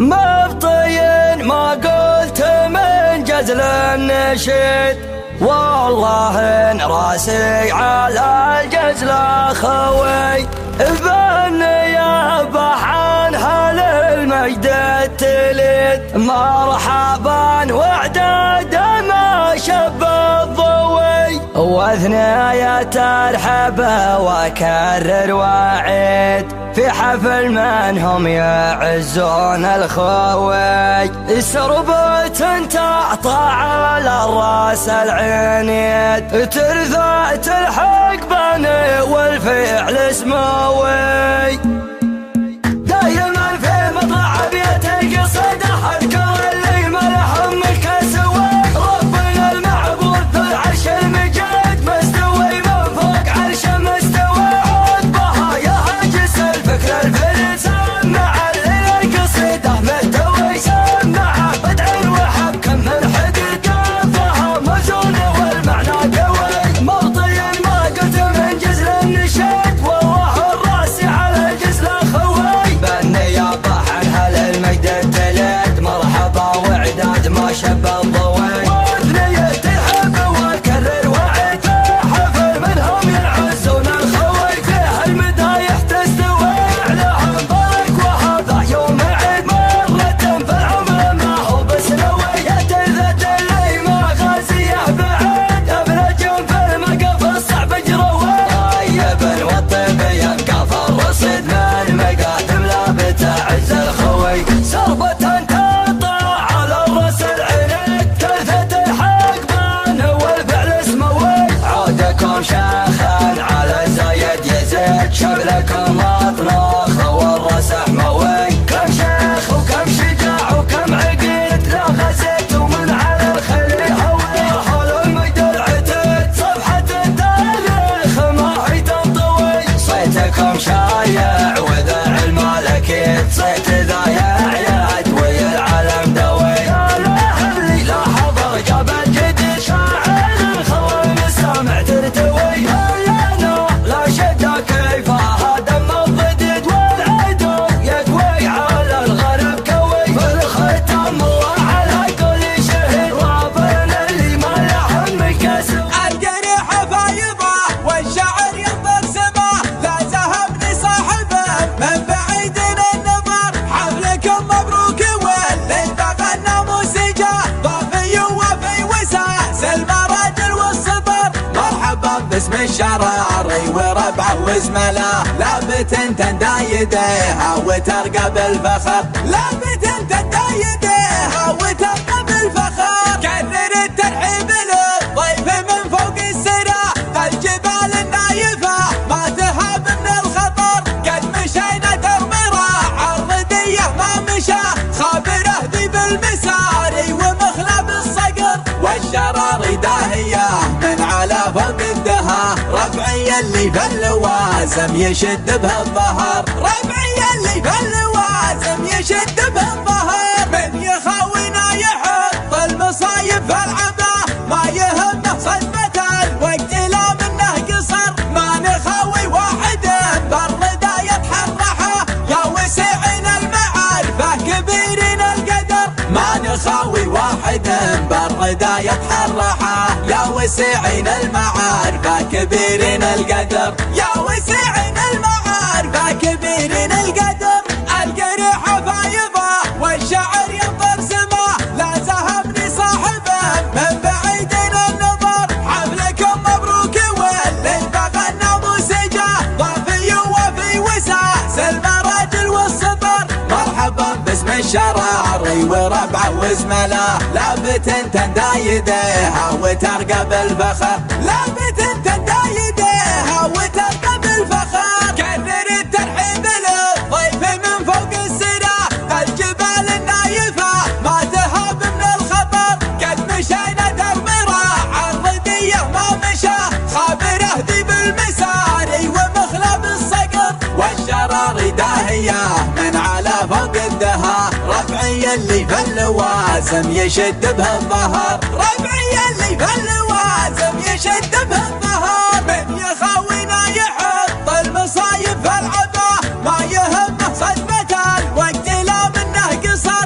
مبطين ما قلت من جزل النشيد، والله ان راسي على الجزل خوي، بالنيابة عن هل المجد التليد، مرحبا وعداد ما شب الضوي، واثنية ترحب وكرر وعيد، في حفل من هم يعزون الخوي، سربة تعطى على الراس العنيد، ترثى تلحق بني والفعل اسموي، دايما في مطلع بيت القصيدة اذكر اللي ملهم الكسوي، ربنا المعبود ذو العرش المجيد مستوي من فوق عرشه مستوي، عقبها يهاجس الفكر الفرسان مع الليل القصيدة مهتوي، سمع بدع وحب كم من حقيقة فهم مزون والمعنى قوي، مبطي ما قلت من جزل النشيد، والله الراس على الجزل خوي، بالنيابة عن هل المجد التليد، مرحبا وعداد ما شب الضوي، واثنية تلحق وكرر وعيد، حفل منهم ينعزون الخوي، فيه المدايح تستوي عليهم برك، وهذا يوم عيد مرة في العمر ما هو بسنوي، يتلذذ اللي ما غازيه بعيد، ابلج في المقف الصعب جروي، طيب والطيب يبقى في الرصيد، من مقادم لا بتعز الخوي، سربة تقطع على الراس العنيد، تلثة الحق بان والفعل اسموي، عودكم شيخا على زايد يزيد، شبلكم اطناخ والراس حموي، كم شيخ وكم شجاع وكم عقيد، لا غزيت ومن على الخلي هوي، حول المجد العتيد صفحة التاريخ ما هي تنطوي، صيتكم شايع وذا الملكيت، صيت ذا يعيد والعلم دوي، يا لهلي لا حضر جبل جديد، شاعر خلى المسامع ترتوي، لنا لا شدة كيف هذا الضديد، والعدو يقوي على الغرب كوي، في الختام وعلى كل شهيد، رابنا اللي ما لهم كسو، الجريح فايضة والشعر ينطر سما، لا ذهبني صاحبه من بعيد النظر، حفلكم مبروك والليل بغنى موسيقى، ضافي وفي وساس المراجل والسطر، مرحبا باسم الشراري وربعه وزمله، لابت تندى يديها وترقى بالفخر، لابت تندى يديها وترقى بالفخر، كرر الترحيب للضيف من فوق السرى، الجبال النايفة ما تهاب من الخطر، قد مشينا درب راح الردية ما مشى، خابره ذي بالمساري ومخلى بالصقر، والشراري داهية من على فوق الدهى، ربعي اللي في اللوازم يشد به الظهر، ربعي اللي في اللوازم يشد به الظهر، من يخاوينا يحط المصايب في العبا، ما يهمه صدمة الوقت لا منه قصر، ما نخاوي واحد بالردى يتحرحه، يا وسعين المعارفة كبيرين القدر، ما نخاوي واحد بالردى يتحرحه، يا وسعين المعارفة كبيرين القدر، يا وسعين المعارفة كبيرين القدر، الجريح فايضة والشعر ينطر سما، لا ذهبني صاحبه من بعيد النظر، حفلكم مبروك والليل بغنى موسيقى، ضافي وفي وساس المراجل والسطر، مرحبا باسم الشراري وربعه وزمله، لابت تندى يديها وترقى بالفخر، لابت تندى يديها وترقى بالفخر، كرر الترحيب للضيف من فوق السرى، الجبال النايفة ما تهاب من الخطر، قد مشينا درب راح الردية ما مشى، خابره ذي بالمساري ومخلى بالصقر، والشراري داهية من على فوق الدهى، ربعي اللي في اللوازم يشد به الظهر، ربعي اللي في اللوازم يشد به الظهر، من يخاوينا يحط المصايب في العبا، ما يهمه صدمة الوقت لا منه قصر،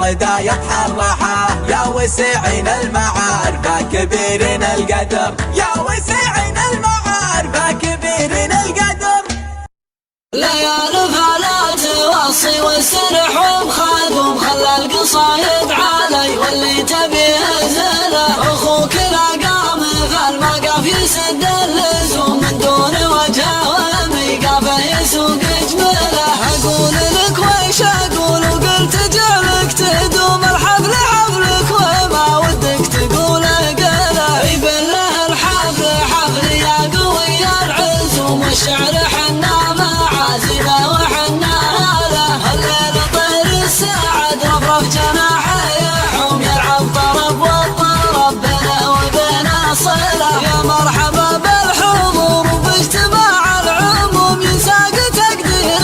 والردى يتحرحه يا وسعين المعارف كبيرين القدر يا وسعين المعارف كبيرين القدر ليال فلا توصي والسرح وبخاد ومخلى القصايد علي واللي تبيه زله اخوك لا قام فالمقف يسد اللزوم من دون وجه وميقافه يسوق جمله اقول لك ويش اقول وقلت جعلك تدوم الحفل حفلك وما ودك تقول قله بالله الحفل حفل يا قوي العزوم والشعر حنا معازمه وحنا هلا الليل طير السعد رفرف جناحه يحوم يلعب طرب والطرب بنا وبنا صله يا مرحبا بالحضور باجتماع العموم ينساق تقدير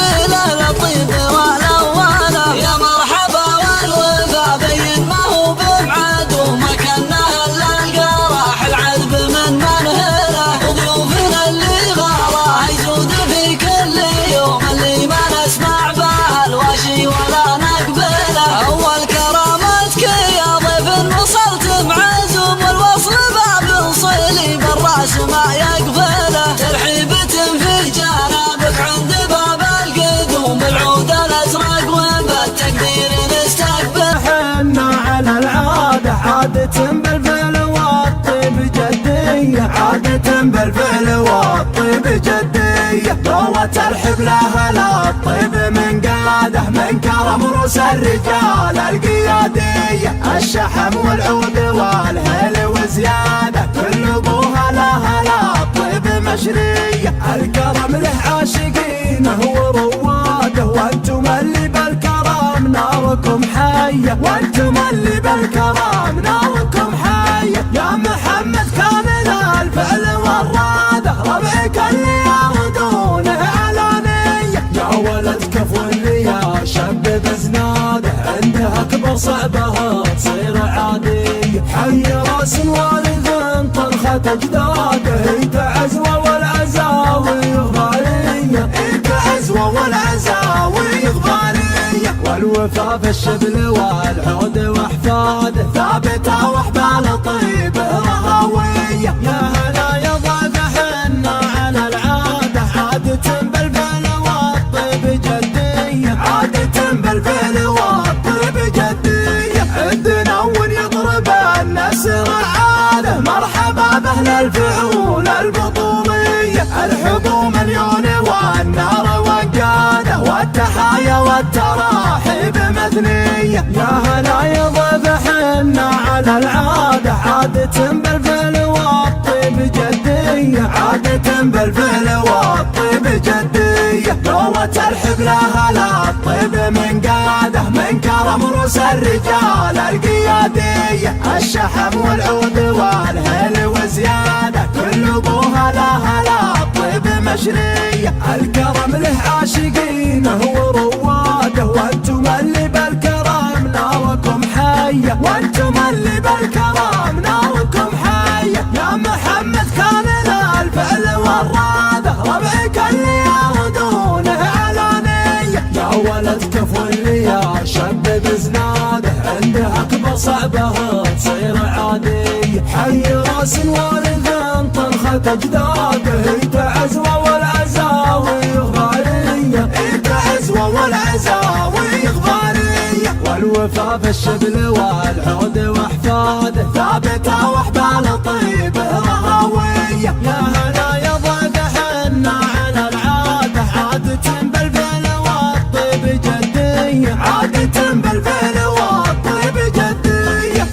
للطيب والاوله يا مرحبا والوفا بين ما هو ببعد ومكانه الا القراح العذب من منهله وضيوفنا اللي غاره يزود في كل يوم اللي ما نسمع به الواشي ولا نقبله اول كرامتك يا ضيف وصلت معزوم والوصل باب صلي بالراس ما يقبله ترحيبة في جنابك عند باب القدوم العود الازرق وبالتقدير نستقبل حنا على العادة عادة بالفعل والطيب جدية عادة بالفعل والطيب جدية قوة الحب لها لا الطيب من قاده من كرم رؤوس الرجال القيادية الشحم والعود والهيل وزيادة كل ابوها لها لا الطيب مشرية الكرم له عاشقينه ورواده وانتم اللي بالكرم ناركم حية وانتم اللي بالكرم ناركم حية يا محمد كامل الفعل والرادة ربعك اللي يردونه علانية يا ولد كفو اللي يا شب بزناده عندها اكبر صعبها تصير عادية حي راس والد طرخة اجداده انت عزوة والعزاوي غالية انت عزوة والعزاوي غالية والوفا في الشبل والعود واحفاده ثابته واحبال طيبه رهوية يا هلا يا ضيف حنا على العاده عادة بالفعل والطيب جدية عادة بالفعل والطيب جدية عندنا ون يضرب الناس رعاده مرحبا باهل الفعول البطولية الحب مليون والنار وقاده والتحايا والتراحيب مثنية يا هلا يا ضيف حنا على العادة عادة بالفعل والطيب جدية عادة بالفعل والطيب جدية قوة الحب لها لا الطيب من قاده من كرم رؤوس الرجال القيادية الشحم والعود والهيل وزيادة كل ابوها لها لا الطيب مشرية الكرم له عاشقينه ورواده وانتم اللي بالكرم ناركم حية وانتم اللي بالكرم ناركم حية يا محمد كامل الفعل والرادة ربعك اللي يردونه علانية يا ولد كفو اللي يا شب بزناده عندها اكبر صعبها تصير عادية حي راس والد طرخة اجداده انت عزوة والعزاوي غالية انت عزوة والعزاوي غالية والوفا في الشبل والعود واحفاده ثابته واحبال طيبه رهوية يا هلا يا ضيف حنا على العاده عادة بالفعل والطيب جدية عادة بالفعل والطيب جدية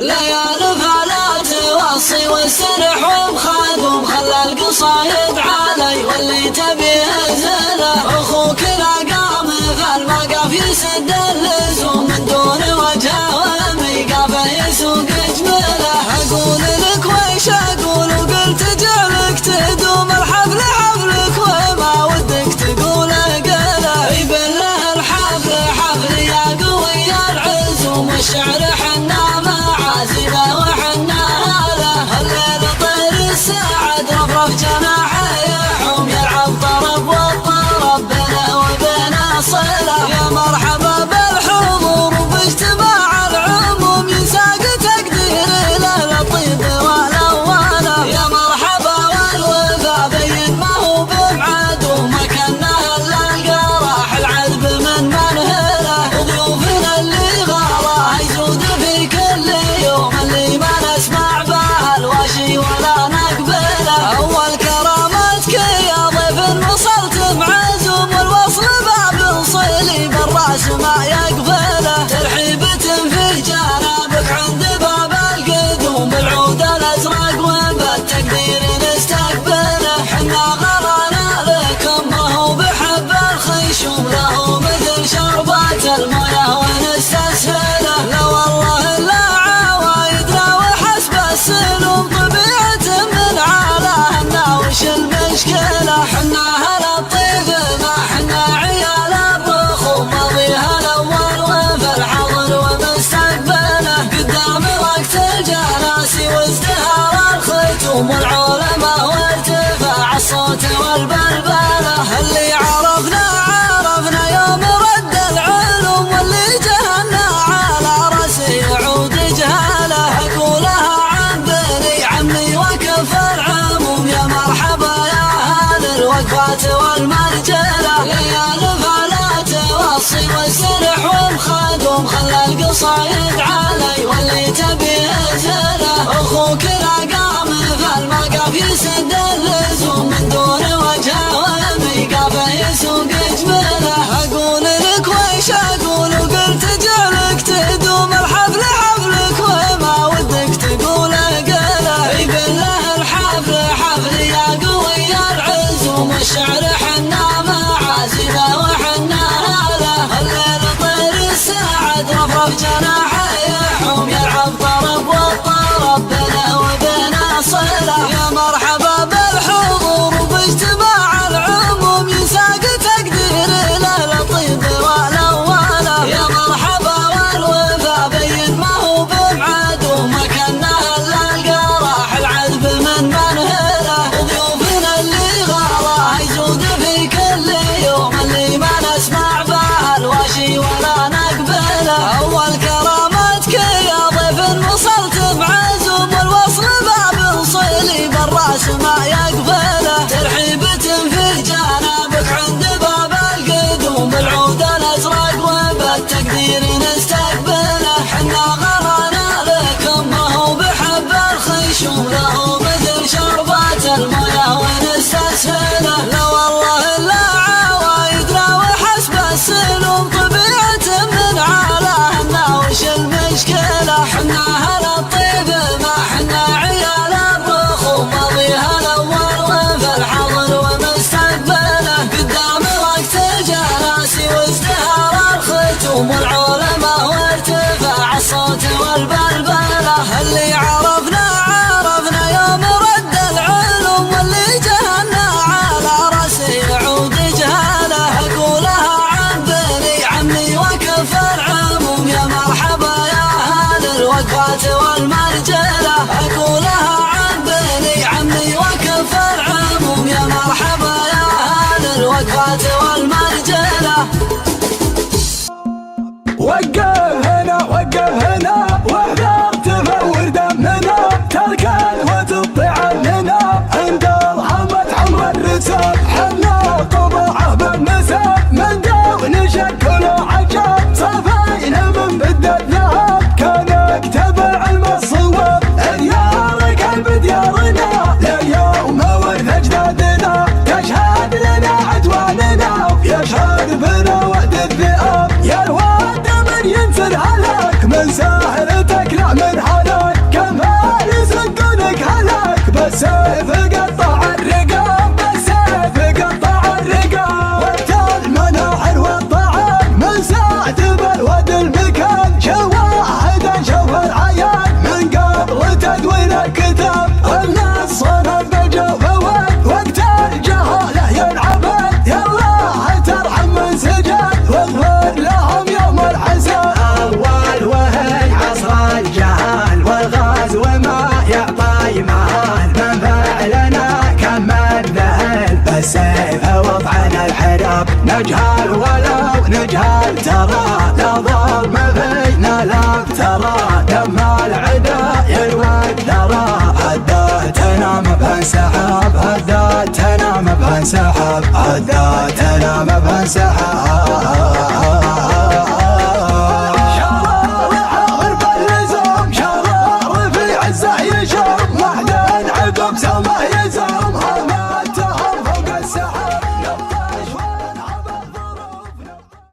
ليال فلا توصي والسرح وبخاد ومخلى القصايد علي واللي تبيه زله اخوك لا قام فالمقف يسد اللزوم من دون وجه وميقافه يسوق جمله اقول لك ويش اقول وقلت جعلك تدوم الحفل حفلك وما ودك تقول قله بالله الحفل حفل يا قوي العزوم والشعر حنا معازمه وحنا هلا الليل طير السعد رفرف جناحه يحوم يلعب طرب والطرب بنا وبنا صله يا مرحبا بالحضور والبلبلة. اللي عرفنا يوم رد العلوم، واللي جهلنا على راسي يعود جهاله. أقولها عن بني عمي وكف العموم، يا مرحبا يا أهل الوقفات والمرجلة. ليال فلا توصي والسرح والخدوم، خلى القصايد علي واللي تبي يزله. أخوك لا قام في الموقف يسد اللزوم، من دون وجهه وميقافه يسوق جبله. أقول لك ويش أقول وقلت جعلك تدوم، الحفل حفلك وما ودك تقول قله. اي بالله الحفل حفل يا قوي العزوم، والشعر حنا معازمه وحنا هله. الليل طير السعد رفرف جناحه يحوم، يلعب طرب والطرب بينه وبين صله. يا مرحبا بالحضور وباجتماع العموم، ينساق تقدير للطيب والاوله. يا مرحبا والوفا بين ما هو بمعاد، وما كنا الا القراح العذب من منهله. ضيوفنا اللي غلا يزود في كل يوم، اللي ما نسمع به الواشي ولا نقبله. اول كرامتك يا ضيف وصلت بعزوم، والوصل باب صلي بالراس ما يقبله. ترحيبة في جانبك عند باب القدوم، العود الازرق وبالتقدير نستقبله. حنا غرانا لكم ما هو بحب الخيشوم، له مثل شربات المياه ونستسهله. لا والله الا عوايدنا وحسب السلوم، طبيعة من علاهنا وش المشكلة. حنا هل الطيب ما حنا عيال الرخوم، ماضيها الاول وفي الحاضر ومستقبله. قدام وقت جلاسي وازدهار الختوم، والعلماء وارتفاع الصوت والبلبله. اللي عرفنا يوم رد العلوم، واللي جهلنا على راسي يعود جهاله. أقولها عن بني عمي وكف العموم، يا مرحبا يا أهل الوقفات والمرجلة. أقولها عن بني عمي وكف العموم، يا مرحبا يا أهل الوقفات والمرجلة. وقف هنا واحذر تفور دمنا، تركن وتطيع عننا عند الهمة عمر الرسال. حنا طبعه بالنسب من دون شك ولا عجب، صفينا من بدة ذهب كان يكتب العلم الصواب. ديار قلب ديارنا لليوم ورث اجدادنا، تشهد لنا عدواننا ويشهد بنا وعد الذئاب. يا الواد من ينزل هلاك من ساحرتك لا من هلاك، كمان يزقونك هلاك بالسيف قطع الرقاب، بالسيف قطع الرقاب. وقت المناحر والطعام من ساعة بالود المكان، شواهد شوف العيان من قبل تدوين الكتاب. الناس صنف بالجوف وقت الجهالة ينعبد، يا الله ترحم من سجد واغفر لهم يوم الحساب. أول وهي عصر الجهال والغاز وما يعطي مهال، من فعلنا كم من ذهل بالسيف وضعنا الحراب. نجهل ولو نجهل ترى لا ظلم فينا لا افترى، دم العدا يروي الثرى. هداتنا ما بنسحب، هداتنا ما بنسحب، هداتنا ما بنسحب.